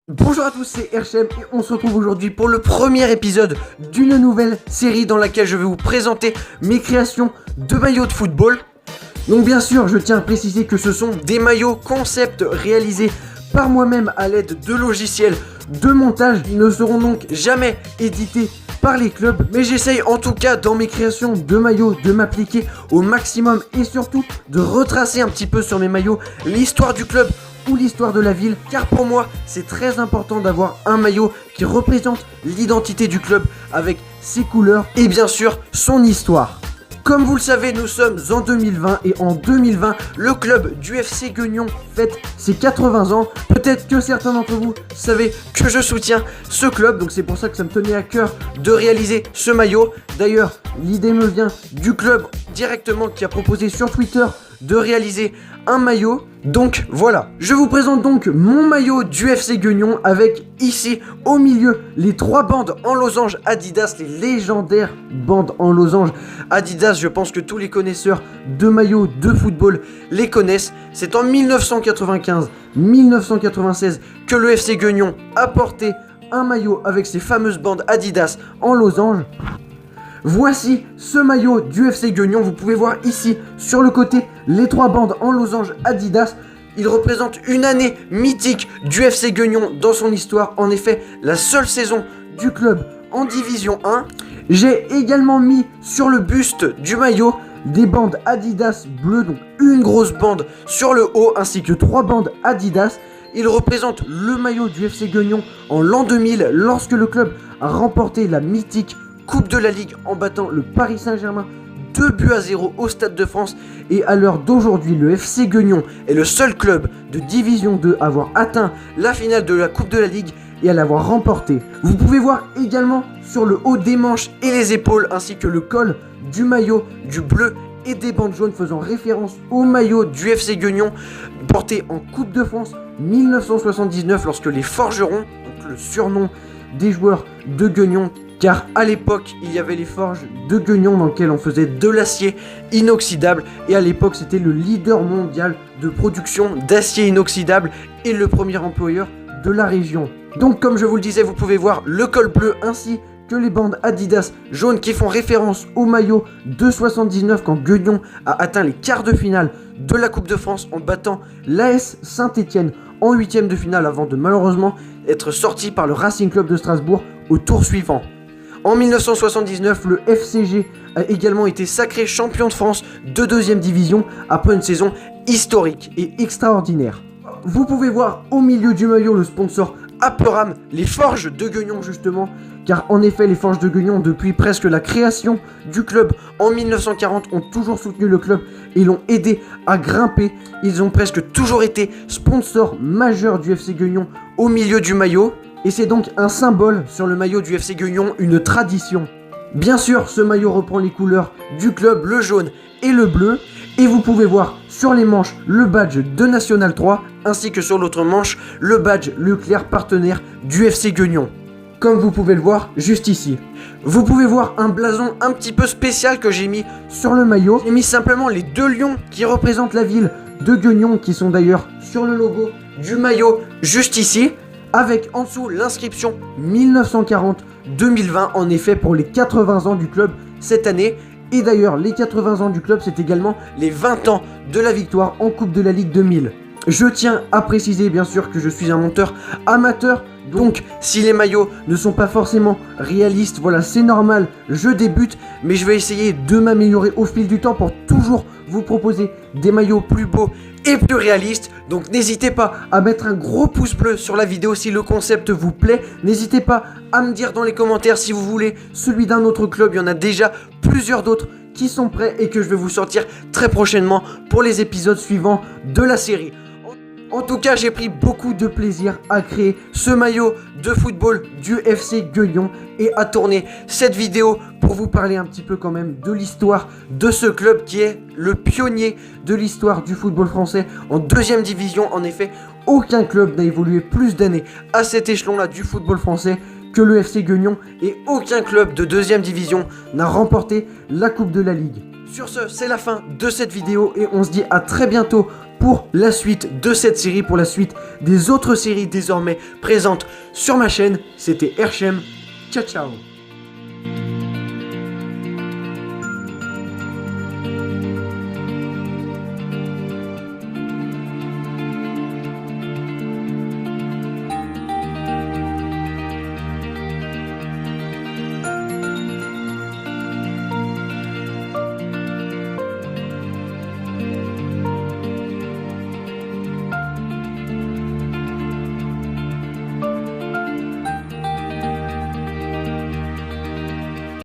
Bonjour à tous, c'est Herchem et on se retrouve aujourd'hui pour le premier épisode d'une nouvelle série dans laquelle je vais vous présenter mes créations de maillots de football. Donc bien sûr, je tiens à préciser que ce sont des maillots concept réalisés par moi-même à l'aide de logiciels de montage. Ils ne seront donc jamais édités par les clubs, mais j'essaye en tout cas dans mes créations de maillots de m'appliquer au maximum et surtout de retracer un petit peu sur mes maillots l'histoire du club ou l'histoire de la ville, car pour moi c'est très important d'avoir un maillot qui représente l'identité du club avec ses couleurs et bien sûr son histoire. Comme vous le savez, nous sommes en 2020 et en 2020, le club du FC Gueugnon fête ses 80 ans. Peut-être que certains d'entre vous savez que je soutiens ce club, donc c'est pour ça que ça me tenait à cœur de réaliser ce maillot. D'ailleurs, l'idée me vient du club directement qui a proposé sur Twitter de réaliser un maillot. Donc voilà, je vous présente donc mon maillot du FC Gueugnon avec ici au milieu les trois bandes en losange Adidas, les légendaires bandes en losange Adidas. Je pense que tous les connaisseurs de maillots de football les connaissent. C'est en 1995-1996 que le FC Gueugnon a porté un maillot avec ces fameuses bandes Adidas en losange. Voici ce maillot du FC Gueugnon, vous pouvez voir ici sur le côté les trois bandes en losange Adidas. Il représente une année mythique du FC Gueugnon dans son histoire, en effet la seule saison du club en Division 1. J'ai également mis sur le buste du maillot des bandes Adidas bleues, donc une grosse bande sur le haut ainsi que trois bandes Adidas. Il représente le maillot du FC Gueugnon en l'an 2000 lorsque le club a remporté la mythique Coupe de la Ligue en battant le Paris Saint-Germain 2-0 au Stade de France. Et à l'heure d'aujourd'hui, le FC Gueugnon est le seul club de Division 2 à avoir atteint la finale de la Coupe de la Ligue et à l'avoir remporté. Vous pouvez voir également sur le haut des manches et les épaules ainsi que le col du maillot du bleu et des bandes jaunes faisant référence au maillot du FC Gueugnon porté en Coupe de France 1979 lorsque les Forgerons, donc le surnom des joueurs de Gueugnon, car à l'époque il y avait les forges de Gueugnon dans lesquelles on faisait de l'acier inoxydable et à l'époque c'était le leader mondial de production d'acier inoxydable et le premier employeur de la région. Donc comme je vous le disais, vous pouvez voir le col bleu ainsi que les bandes Adidas jaunes qui font référence au maillot de 79 quand Gueugnon a atteint les quarts de finale de la Coupe de France en battant l'AS Saint-Étienne en huitième de finale avant de malheureusement être sorti par le Racing Club de Strasbourg au tour suivant. En 1979, le FCG a également été sacré champion de France de deuxième division après une saison historique et extraordinaire. Vous pouvez voir au milieu du maillot le sponsor Aperam, les forges de Gueugnon justement, car en effet les forges de Gueugnon depuis presque la création du club en 1940 ont toujours soutenu le club et l'ont aidé à grimper. Ils ont presque toujours été sponsors majeurs du FC Gueugnon au milieu du maillot. Et c'est donc un symbole sur le maillot du FC Gueugnon, une tradition. Bien sûr, ce maillot reprend les couleurs du club, le jaune et le bleu. Et vous pouvez voir sur les manches le badge de National 3, ainsi que sur l'autre manche le badge Leclerc partenaire du FC Gueugnon. Comme vous pouvez le voir juste ici. Vous pouvez voir un blason un petit peu spécial que j'ai mis sur le maillot. J'ai mis simplement les deux lions qui représentent la ville de Gueugnon, qui sont d'ailleurs sur le logo du maillot juste ici, avec en dessous l'inscription 1940-2020, en effet pour les 80 ans du club cette année. Et d'ailleurs les 80 ans du club c'est également les 20 ans de la victoire en Coupe de la Ligue 2000. Je tiens à préciser bien sûr que je suis un monteur amateur, donc si les maillots ne sont pas forcément réalistes, voilà c'est normal, je débute, mais je vais essayer de m'améliorer au fil du temps pour toujours vous proposer des maillots plus beaux et plus réalistes. Donc n'hésitez pas à mettre un gros pouce bleu sur la vidéo si le concept vous plaît. N'hésitez pas à me dire dans les commentaires si vous voulez celui d'un autre club. Il y en a déjà plusieurs d'autres qui sont prêts et que je vais vous sortir très prochainement pour les épisodes suivants de la série. En tout cas, j'ai pris beaucoup de plaisir à créer ce maillot de football du FC Gueugnon et à tourner cette vidéo pour vous parler un petit peu quand même de l'histoire de ce club qui est le pionnier de l'histoire du football français en deuxième division. En effet, aucun club n'a évolué plus d'années à cet échelon-là du football français que le FC Gueugnon et aucun club de deuxième division n'a remporté la Coupe de la Ligue. Sur ce, c'est la fin de cette vidéo et on se dit à très bientôt pour la suite de cette série, pour la suite des autres séries désormais présentes sur ma chaîne. C'était Herchem, ciao ciao.